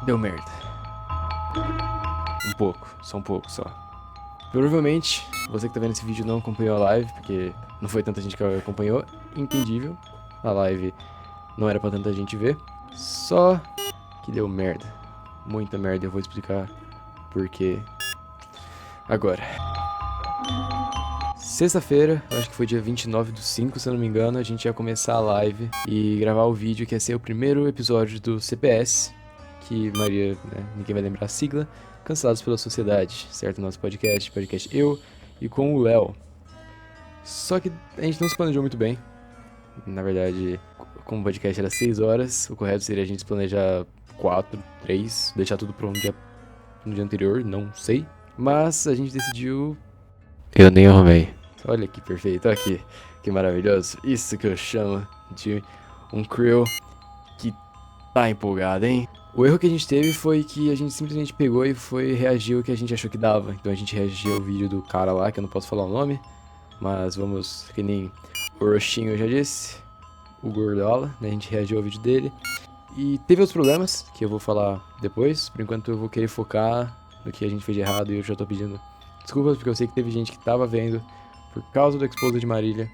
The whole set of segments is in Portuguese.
Deu merda. Só um pouco só. Provavelmente, você que tá vendo esse vídeo não acompanhou a live, porque não foi tanta gente que acompanhou. Entendível. A live não era pra tanta gente ver. Só que deu merda. Muita merda, eu vou explicar por quê agora. Sexta-feira, eu acho que foi dia 29/5, se eu não me engano, a gente ia começar a live e gravar o vídeo que ia ser o primeiro episódio do CPS, que Maria, né, ninguém vai lembrar a sigla, Cancelados pela Sociedade, certo? Nosso podcast eu e com o Léo. Só que a gente não se planejou muito bem. Na verdade, como o podcast era 6 horas, o correto seria a gente se planejar 4, 3, deixar tudo pro no dia anterior, não sei. Mas a gente decidiu... Eu nem arrumei. Olha que perfeito, olha aqui, que maravilhoso. Isso que eu chamo de um crew que tá empolgado, hein? O erro que a gente teve foi que a gente simplesmente pegou e reagiu o que a gente achou que dava. Então a gente reagiu ao vídeo do cara lá, que eu não posso falar o nome, mas vamos, que nem o Rochinho já disse, o Gordola, né? A gente reagiu ao vídeo dele. E teve outros problemas, que eu vou falar depois. Por enquanto eu vou querer focar no que a gente fez de errado e eu já tô pedindo desculpas, porque eu sei que teve gente que tava vendo por causa do Exposed de Marília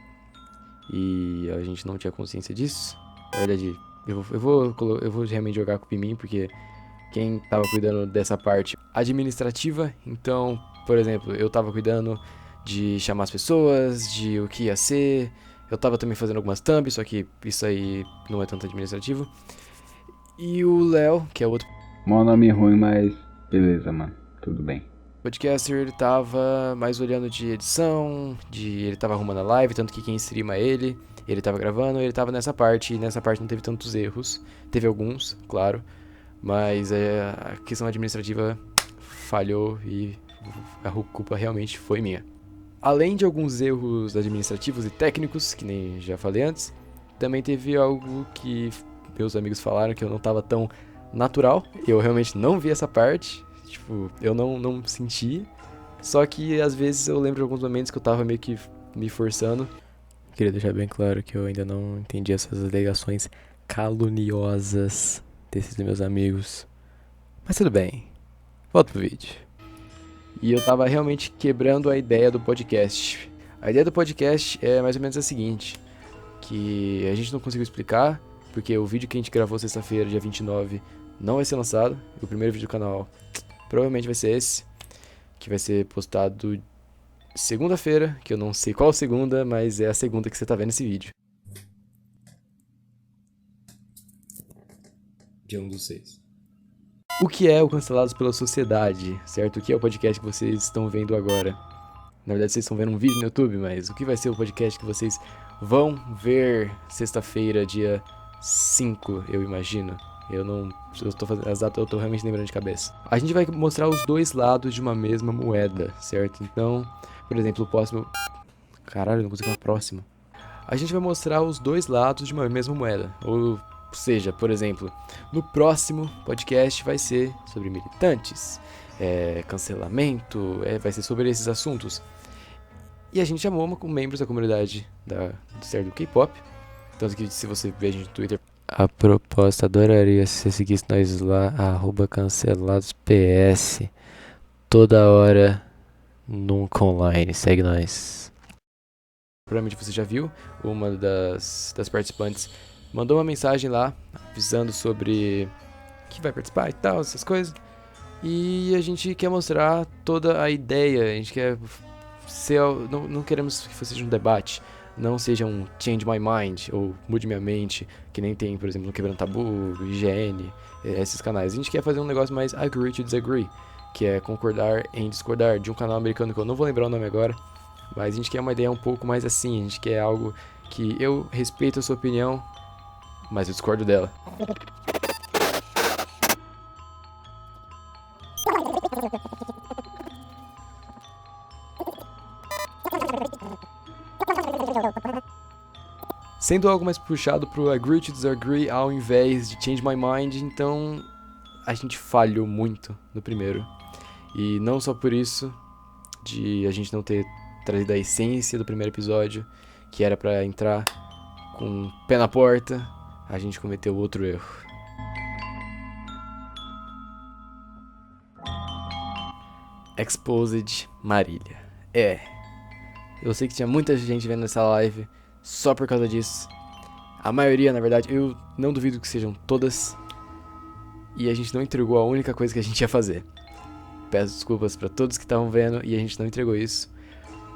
e a gente não tinha consciência disso. Na verdade, eu vou realmente jogar a culpa em mim, porque quem tava cuidando dessa parte administrativa, então, por exemplo, eu tava cuidando de chamar as pessoas, de o que ia ser, eu tava também fazendo algumas thumbs, só que isso aí não é tanto administrativo. E o Léo, que é outro Mó nome ruim, mas beleza, mano. Tudo bem. podcaster, ele tava mais olhando de edição, ele tava arrumando a live, tanto que quem streama ele tava gravando, ele tava nessa parte, e nessa parte não teve tantos erros. Teve alguns, claro, mas a questão administrativa falhou e a culpa realmente foi minha. Além de alguns erros administrativos e técnicos, que nem já falei antes, também teve algo que meus amigos falaram que eu não tava tão natural. Eu realmente não vi essa parte. Tipo, eu não senti. Só que às vezes eu lembro de alguns momentos que eu tava meio que me forçando. Queria deixar bem claro que eu ainda não entendi essas alegações caluniosas desses meus amigos. Mas tudo bem. Volta pro vídeo. E eu tava realmente quebrando a ideia do podcast. A ideia do podcast é mais ou menos a seguinte, que a gente não conseguiu explicar, porque o vídeo que a gente gravou sexta-feira, dia 29, não vai ser lançado. O primeiro vídeo do canal provavelmente vai ser esse, que vai ser postado segunda-feira, que eu não sei qual segunda, mas é a segunda que você tá vendo esse vídeo. Dia 1/6. O que é o Cancelados pela Sociedade, certo? O que é o podcast que vocês estão vendo agora? Na verdade, vocês estão vendo um vídeo no YouTube, mas o que vai ser o podcast que vocês vão ver sexta-feira, dia 5, eu imagino? Eu tô fazendo as datas, eu tô realmente lembrando de cabeça. A gente vai mostrar os dois lados de uma mesma moeda, certo? Então, por exemplo, o próximo... Caralho, eu não consigo falar próximo. A gente vai mostrar os dois lados de uma mesma moeda. Ou seja, por exemplo, no próximo podcast vai ser sobre militantes, cancelamento, vai ser sobre esses assuntos. E a gente chamou com membros da comunidade do certo do K-pop. Tanto que se você ver a gente no Twitter... A proposta, adoraria se você seguisse nós lá, @canceladospс. Toda hora, nunca online. Segue nós. Provavelmente você já viu, uma das participantes mandou uma mensagem lá, avisando sobre que vai participar e tal, essas coisas. E a gente quer mostrar toda a ideia, a gente quer ser... Não queremos que seja um debate, não seja um change my mind ou mude minha mente, que nem tem, por exemplo, no Quebrando Tabu, IGN, esses canais. A gente quer fazer um negócio mais agree to disagree, que é concordar em discordar, de um canal americano que eu não vou lembrar o nome agora, mas a gente quer uma ideia um pouco mais assim, a gente quer algo que eu respeito a sua opinião, mas eu discordo dela. Sendo algo mais puxado pro agree to disagree ao invés de change my mind, então a gente falhou muito no primeiro. E não só por isso, de a gente não ter trazido a essência do primeiro episódio, que era pra entrar com o pé na porta, a gente cometeu outro erro. Exposed Marília. Eu sei que tinha muita gente vendo essa live só por causa disso. A maioria, na verdade, eu não duvido que sejam todas. E a gente não entregou a única coisa que a gente ia fazer. Peço desculpas pra todos que estavam vendo e a gente não entregou isso.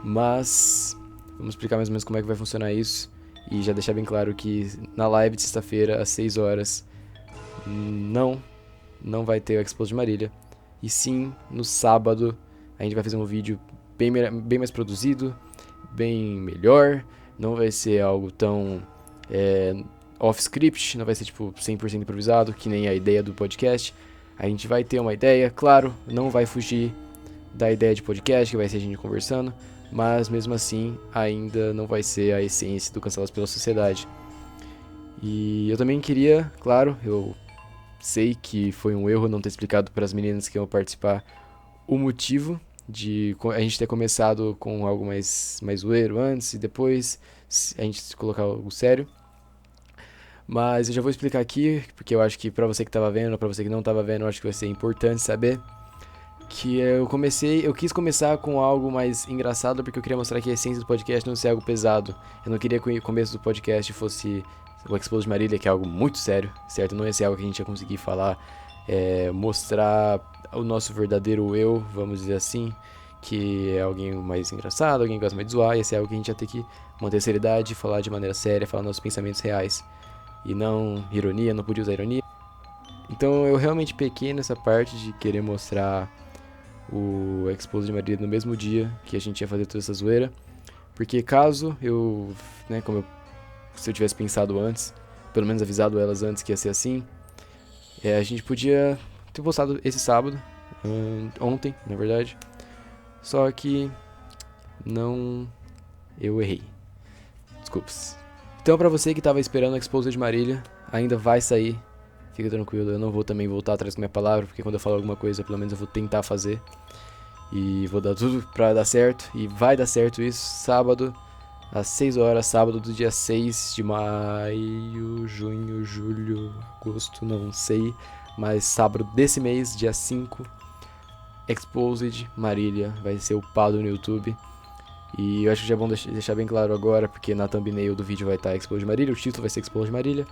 Mas vamos explicar mais ou menos como é que vai funcionar isso. E já deixar bem claro que na live de sexta-feira, às 6 horas, não vai ter o Exposed Marília. E sim, no sábado, a gente vai fazer um vídeo bem mais produzido, bem melhor. Não vai ser algo tão off-script, não vai ser tipo 100% improvisado, que nem a ideia do podcast. A gente vai ter uma ideia, claro, não vai fugir da ideia de podcast, que vai ser a gente conversando, mas mesmo assim ainda não vai ser a essência do Cancelados pela Sociedade. E eu também queria, claro, eu sei que foi um erro não ter explicado para as meninas que iam participar o motivo de a gente ter começado com algo mais zoeiro antes e depois a gente colocar algo sério. Mas eu já vou explicar aqui, porque eu acho que pra você que tava vendo, pra você que não tava vendo, eu acho que vai ser importante saber que eu quis começar com algo mais engraçado, porque eu queria mostrar que a essência do podcast não ser algo pesado. Eu não queria que o começo do podcast fosse o Exposed Marília, que é algo muito sério, certo? Não ia ser algo que a gente ia conseguir falar, mostrar o nosso verdadeiro eu, vamos dizer assim, que é alguém mais engraçado, alguém que gosta mais de zoar, ia ser algo que a gente ia ter que manter a seriedade, falar de maneira séria, falar nossos pensamentos reais. E não ironia, não podia usar ironia. Então eu realmente pequei nessa parte de querer mostrar o Exposed de Marília no mesmo dia que a gente ia fazer toda essa zoeira. Porque caso eu, se eu tivesse pensado antes, pelo menos avisado elas antes que ia ser assim, a gente podia ter postado esse sábado, ontem, na verdade. Só que eu errei. Desculpas. Então pra você que tava esperando o Exposed de Marília, ainda vai sair, fica tranquilo, eu não vou também voltar atrás com minha palavra, porque quando eu falo alguma coisa, pelo menos eu vou tentar fazer, e vou dar tudo pra dar certo, e vai dar certo isso, sábado, às 6 horas, sábado do dia 6 de maio, junho, julho, agosto, não sei, mas sábado desse mês, dia 5, Exposed Marília, vai ser upado no YouTube. E eu acho que já é bom deixar bem claro agora, porque na thumbnail do vídeo vai estar Exposed Marília, o título vai ser Exposed Marília,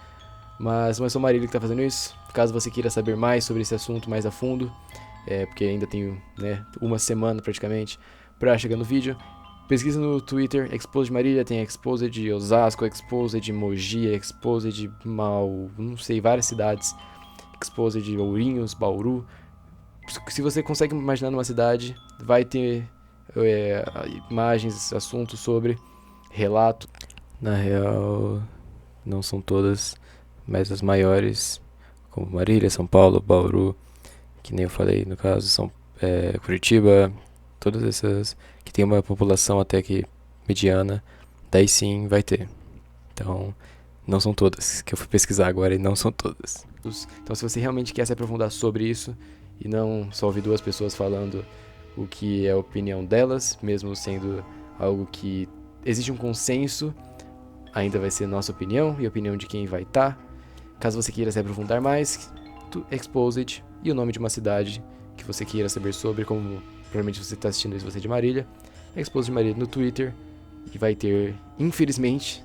mas não é só Marília que está fazendo isso. Caso você queira saber mais sobre esse assunto mais a fundo, porque ainda tenho uma semana praticamente para chegar no vídeo, pesquisa no Twitter, Exposed Marília, tem Exposed de Osasco, Exposed de Mogi, Exposed de não sei, várias cidades, Exposed de Ourinhos, Bauru. Se você consegue imaginar numa cidade, vai ter imagens, assuntos sobre, relato. Na real, não são todas, mas as maiores, como Marília, São Paulo, Bauru, que nem eu falei no caso, são Curitiba, todas essas que tem uma população até que mediana, daí sim vai ter. Então, não são todas, que eu fui pesquisar agora e não são todas. Então, se você realmente quer se aprofundar sobre isso e não só ouvir duas pessoas falando o que é a opinião delas, mesmo sendo algo que existe um consenso, ainda vai ser nossa opinião e a opinião de quem vai estar. Caso você queira se aprofundar mais, Exposed e o nome de uma cidade que você queira saber sobre, como provavelmente você está assistindo isso, você é de Marília, Exposed Marília no Twitter, e vai ter, infelizmente,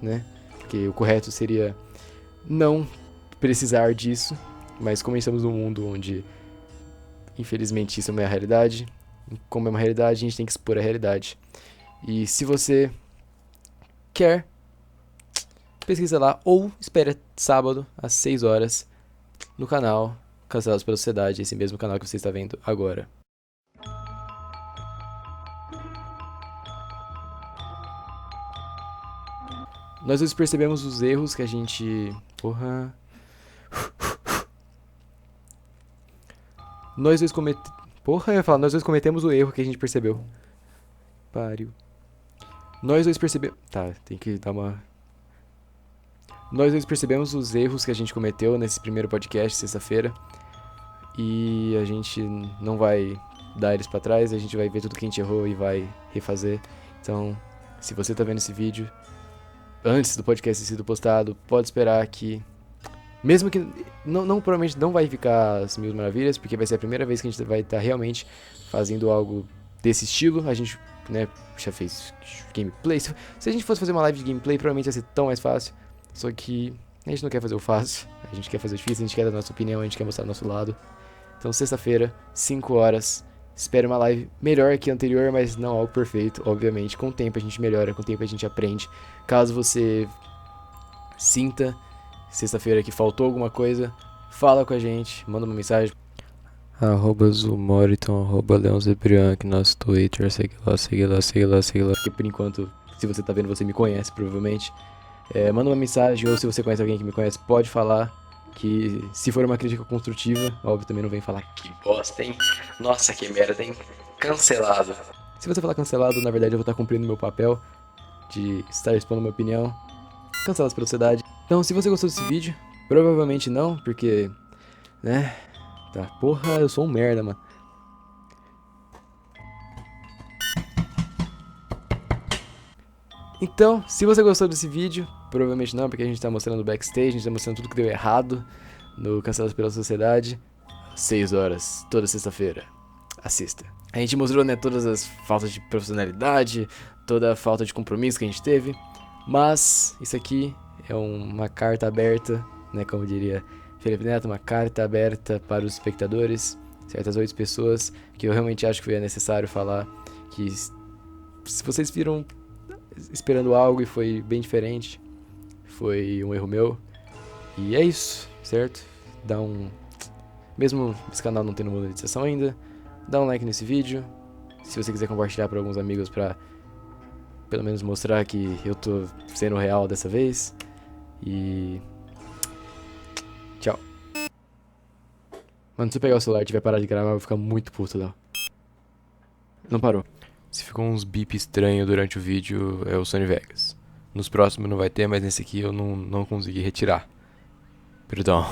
porque o correto seria não precisar disso, mas como estamos num mundo onde infelizmente isso é uma realidade, como é uma realidade, a gente tem que expor a realidade. E se você quer, pesquisa lá ou espera sábado às 6 horas no canal Cancelados pela Sociedade, esse mesmo canal que você está vendo agora. Nós dois percebemos os erros que a gente... Nós dois cometemos o erro que a gente percebeu. Pariu. Nós dois percebemos... Tá, tem que dar uma... Nós dois percebemos os erros que a gente cometeu nesse primeiro podcast, sexta-feira. E a gente não vai dar eles pra trás, a gente vai ver tudo que a gente errou e vai refazer. Então, se você tá vendo esse vídeo antes do podcast ter sido postado, pode esperar que Mesmo que provavelmente não vai ficar as mil maravilhas, porque vai ser a primeira vez que a gente vai estar realmente fazendo algo desse estilo. A gente, né, já fez gameplay. Se a gente fosse fazer uma live de gameplay, provavelmente ia ser tão mais fácil. Só que a gente não quer fazer o fácil, a gente quer fazer o difícil, a gente quer dar a nossa opinião, a gente quer mostrar o nosso lado. Então, sexta-feira, 5 horas. Espero uma live melhor que a anterior, mas não algo perfeito, obviamente. Com o tempo a gente melhora, com o tempo a gente aprende. Caso você sinta sexta-feira que faltou alguma coisa, fala com a gente, manda uma mensagem. @Zumoriton, @LeonZebrian aqui no nosso Twitter, segue lá. Porque por enquanto, se você tá vendo, você me conhece, provavelmente. Manda uma mensagem, ou se você conhece alguém que me conhece, pode falar. Que se for uma crítica construtiva, óbvio, também não vem falar que bosta, hein? Nossa, que merda, hein? Cancelado. Se você falar cancelado, na verdade eu vou estar cumprindo meu papel de estar expondo minha opinião. Cancelados pela sociedade. Então, se você gostou desse vídeo, provavelmente não, porque, né? Tá, porra, eu sou um merda, mano. Então, se você gostou desse vídeo, provavelmente não, porque a gente tá mostrando o backstage, a gente tá mostrando tudo que deu errado no Cancelados pela Sociedade. 6 horas, toda sexta-feira. Assista. A gente mostrou, né, todas as faltas de profissionalidade, toda a falta de compromisso que a gente teve. Mas isso aqui é uma carta aberta, né, como diria Felipe Neto, uma carta aberta para os espectadores, certas 8 pessoas, que eu realmente acho que foi necessário falar que se vocês viram esperando algo e foi bem diferente, foi um erro meu. E é isso, certo? Mesmo esse canal não tendo monetização ainda, dá um like nesse vídeo. Se você quiser compartilhar para alguns amigos pra pelo menos mostrar que eu tô sendo real dessa vez. E tchau. Mano, se eu pegar o celular e tiver parar de gravar, eu vou ficar muito puto, Léo. Não parou. Se ficou uns bip estranho durante o vídeo, é o Sony Vegas. Nos próximos não vai ter, mas nesse aqui eu não consegui retirar. Perdão.